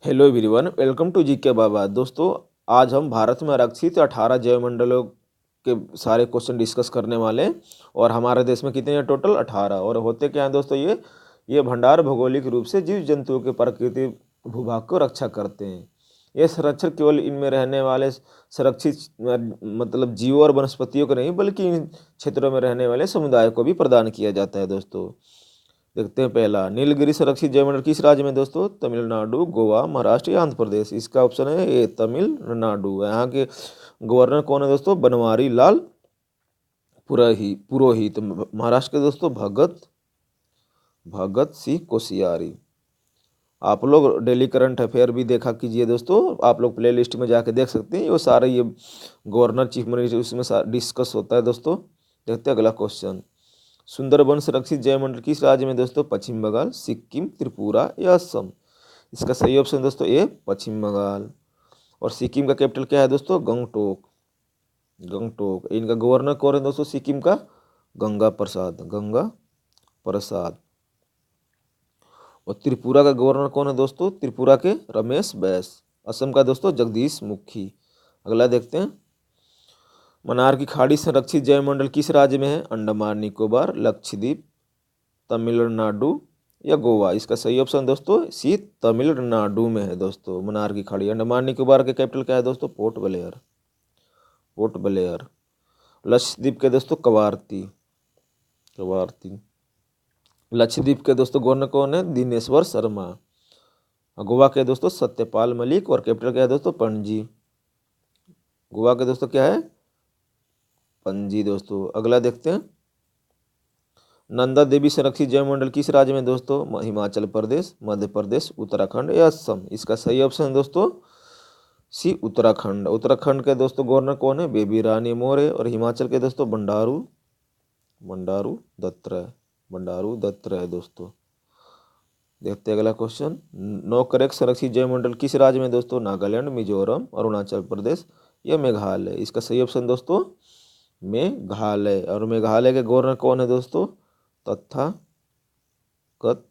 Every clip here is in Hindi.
हेलो एवरीवन, वेलकम टू जी के बाबा। दोस्तों, आज हम भारत में आरक्षित 18 जैवमंडलों के सारे क्वेश्चन डिस्कस करने वाले हैं। और हमारे देश में कितने हैं? टोटल 18। और होते क्या हैं दोस्तों? ये भंडार भौगोलिक रूप से जीव जंतुओं के प्राकृतिक भूभाग को रक्षा करते हैं। ये संरक्षण केवल इनमें रहने वाले संरक्षित मतलब जीवों और वनस्पतियों को नहीं, बल्कि इन क्षेत्रों में रहने वाले समुदाय को भी प्रदान किया जाता है। दोस्तों, देखते हैं पहला, नीलगिरी संरक्षित जैवमंडल किस राज्य में? दोस्तों, तमिलनाडु, गोवा, महाराष्ट्र या आंध्र प्रदेश। इसका ऑप्शन है ए, तमिलनाडु। यहाँ के गवर्नर कौन है दोस्तों? बनवारी लाल पुरोहित। महाराष्ट्र के दोस्तों भगत सिंह कोश्यारी। आप लोग डेली करंट अफेयर भी देखा कीजिए दोस्तों, आप लोग प्ले लिस्ट में जाके देख सकते हैं। वो सारे ये गवर्नर, चीफ मिनिस्टर उसमें डिस्कस होता है। दोस्तों, देखते हैं अगला क्वेश्चन। सुंदरबन संरक्षित जैवमंडल किस राज्य में? दोस्तों, पश्चिम बंगाल, सिक्किम, त्रिपुरा या असम। इसका सही ऑप्शन दोस्तों ए, पश्चिम बंगाल। और सिक्किम का कैपिटल क्या है दोस्तों? गंगटोक। इनका गवर्नर कौन है दोस्तों सिक्किम का? गंगा प्रसाद। और त्रिपुरा का गवर्नर कौन है दोस्तों? त्रिपुरा के रमेश बैस। असम का दोस्तों जगदीश मुखी। अगला देखते हैं, मन्नार की खाड़ी संरक्षित जैवमंडल किस राज्य में है? अंडमान निकोबार, लक्षद्वीप, तमिलनाडु या गोवा। इसका सही ऑप्शन दोस्तों सी, तमिलनाडु में है। दोस्तों, मन्नार की खाड़ी। अंडमान निकोबार के कैपिटल क्या है दोस्तों? Port Blair. लक्षद्वीप के दोस्तों कवारती। लक्षद्वीप के दोस्तों गवर्नर कौन है? दिनेश्वर शर्मा। गोवा के दोस्तों सत्यपाल मलिक। और कैपिटल क्या है दोस्तों? पणजी। गोवा के दोस्तों क्या है? पणजी। दोस्तों, अगला देखते हैं, नंदा देवी संरक्षित जैवमंडल किस राज्य में? दोस्तों, हिमाचल प्रदेश, मध्य प्रदेश, उत्तराखंड या असम। इसका सही ऑप्शन है दोस्तों सी, उत्तराखंड। उत्तराखंड के दोस्तों गवर्नर कौन है? बेबी रानी मौर्य। और हिमाचल के दोस्तों बंडारू दत्त है। दोस्तों, देखते हैं अगला क्वेश्चन। नौकरेक संरक्षित जैवमंडल किस राज्य में? दोस्तों, नागालैंड, मिजोरम, अरुणाचल प्रदेश या मेघालय। इसका सही ऑप्शन दोस्तों मेघालय। और मेघालय के गवर्नर कौन है दोस्तों? तथागत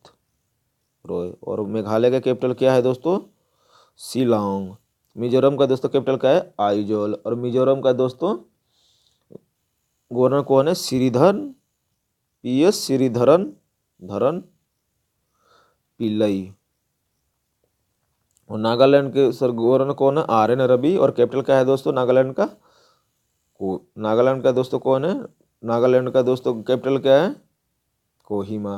रॉय। और मेघालय का कैपिटल क्या है दोस्तों? शिलांग। मिजोरम का दोस्तों कैपिटल क्या है? आइजोल। और मिजोरम का दोस्तों गवर्नर कौन है? श्रीधरन धरन पिल्लई। और नागालैंड के सर गवर्नर कौन है? RN रवि। और कैपिटल क्या है दोस्तों नागालैंड का? नागालैंड का दोस्तों कौन है? नागालैंड का दोस्तों कैपिटल क्या है? कोहिमा।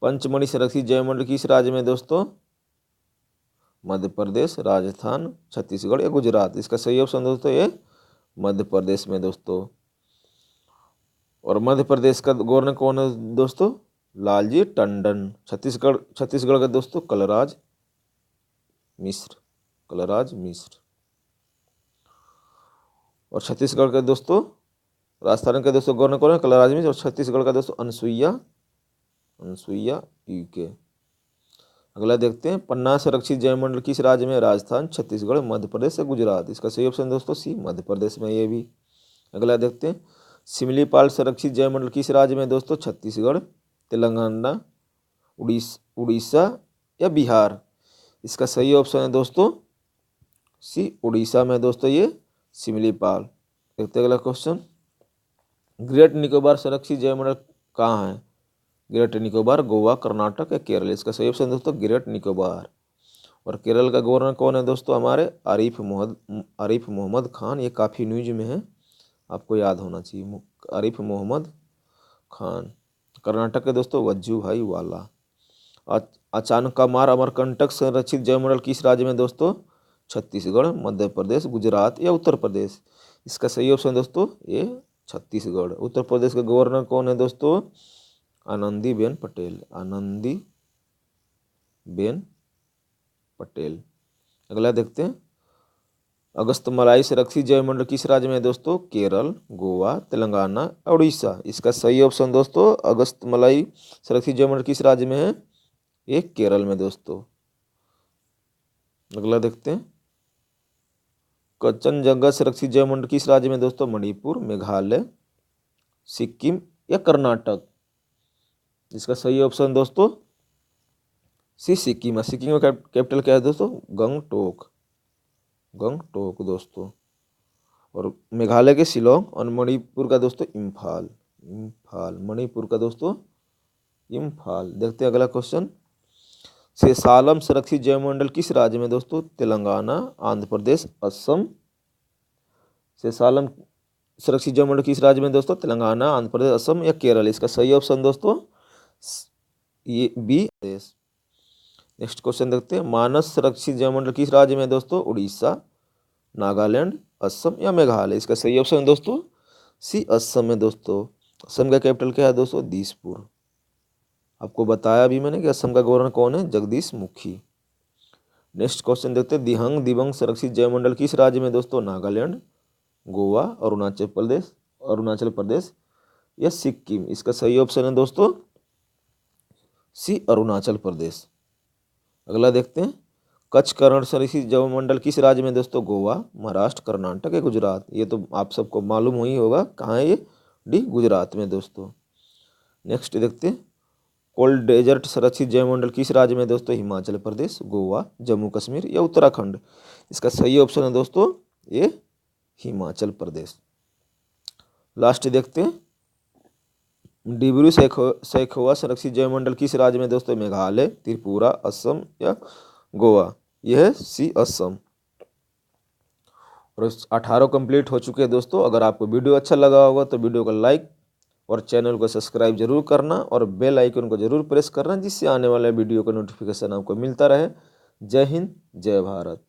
पंचमढ़ी संरक्षित जैवमंडल किस राज्य में? दोस्तों, मध्य प्रदेश, राजस्थान, छत्तीसगढ़ या गुजरात। इसका सही ऑप्शन दोस्तों ये मध्य प्रदेश में। दोस्तों, और मध्य प्रदेश का गवर्नर कौन है दोस्तों? लालजी टंडन। छत्तीसगढ़ का दोस्तों कलराज मिश्र। और छत्तीसगढ़ के दोस्तों, राजस्थान के दोस्तों गवर्नर कौन है? कलराज मिश्र। और छत्तीसगढ़ का दोस्तों अनसुईया UK। अगला देखते हैं, पन्ना संरक्षित जैवमंडल किस राज्य में? राजस्थान, छत्तीसगढ़, मध्य प्रदेश या गुजरात। इसका सही ऑप्शन दोस्तों सी, मध्य प्रदेश में। ये भी अगला देखते हैं, सिमलीपाल संरक्षित जैवमंडल किस राज्य में? दोस्तों, छत्तीसगढ़, तेलंगाना, उड़ीसा या बिहार। इसका सही ऑप्शन है दोस्तों सी, उड़ीसा में। दोस्तों, ये सिमलीपाल। देखते हैं अगला क्वेश्चन, ग्रेट निकोबार संरक्षित जैवमंडल कहाँ है? ग्रेट निकोबार, गोवा, कर्नाटक या केरल। इसका सही ऑप्शन दोस्तों ग्रेट निकोबार। और केरल का गवर्नर कौन है दोस्तों? हमारे आरिफ मोहम्मद खान। ये काफ़ी न्यूज में है, आपको याद होना चाहिए, आरिफ मोहम्मद खान। कर्नाटक के दोस्तों वज्जूभाई वाला। अचानकमार अमरकंटक संरक्षित जैवमंडल किस राज्य में? दोस्तों, छत्तीसगढ़, मध्य प्रदेश, गुजरात या उत्तर प्रदेश। इसका सही ऑप्शन दोस्तों ये छत्तीसगढ़। उत्तर प्रदेश के गवर्नर कौन है दोस्तों? आनंदीबेन पटेल। अगला देखते हैं, अगस्तमलाई संरक्षित जैवमंडल किस राज्य में है? दोस्तों, केरल, गोवा, तेलंगाना, उड़ीसा। इसका सही ऑप्शन दोस्तों अगस्तमलाई संरक्षित जैवमंडल किस राज्य में है? ये केरल में। दोस्तों, अगला देखते हैं, कंचनजंगा संरक्षित जैवमंडल किस राज्य में? दोस्तों, मणिपुर, मेघालय, सिक्किम या कर्नाटक। इसका सही ऑप्शन दोस्तों सी सिक्किम है। सिक्किम का कैपिटल क्या है दोस्तों? गंगटोक, गंगटोक दोस्तों। और मेघालय के शिलोंग और मणिपुर का दोस्तों इम्फाल, इम्फाल मणिपुर का दोस्तों इम्फाल। देखते हैं अगला क्वेश्चन। सेसालम संरक्षित जैवमंडल किस राज्य में दोस्तों? तेलंगाना, आंध्र प्रदेश, असम। सेसालम संरक्षित जैवमंडल किस राज्य में दोस्तों? तेलंगाना, आंध्र प्रदेश, असम या केरल। इसका सही ऑप्शन दोस्तों ये बी देश। नेक्स्ट क्वेश्चन देखते हैं। मानस संरक्षित जैवमंडल किस राज्य में दोस्तों? उड़ीसा, नागालैंड, असम या मेघालय। इसका सही ऑप्शन है दोस्तों सी असम में दोस्तों। असम का कैपिटल क्या है दोस्तों? दिसपुर। आपको बताया भी मैंने कि असम का गवर्नर कौन है? जगदीश मुखी। नेक्स्ट क्वेश्चन देखते हैं। दिहंग दिवंग संरक्षित जैवमंडल किस राज्य में दोस्तों? नागालैंड, गोवा, अरुणाचल प्रदेश या सिक्किम। इसका सही ऑप्शन है दोस्तों सी अरुणाचल प्रदेश। अगला देखते हैं। कच्छ कर्ण संरक्षित जैवमंडल किस राज्य में दोस्तों? गोवा, महाराष्ट्र, कर्नाटक या गुजरात। ये तो आप सबको मालूम ही होगा कहाँ है ये? डी गुजरात में दोस्तों। नेक्स्ट देखते हैं। कोल्ड डेजर्ट संरक्षित जैवमंडल किस राज्य में दोस्तों? हिमाचल प्रदेश, गोवा, जम्मू कश्मीर या उत्तराखंड। इसका सही ऑप्शन है दोस्तों ये हिमाचल प्रदेश। लास्ट देखते हैं। डिब्रू सैखोवा संरक्षित जैवमंडल किस राज्य में दोस्तों? मेघालय, त्रिपुरा, असम या गोवा। यह है सी असम। और 18 कंप्लीट हो चुके हैं दोस्तों। अगर आपको वीडियो अच्छा लगा होगा तो वीडियो को लाइक और चैनल को सब्सक्राइब जरूर करना और बेल आइकन को जरूर प्रेस करना, जिससे आने वाले वीडियो का नोटिफिकेशन आपको मिलता रहे। जय हिंद, जय भारत।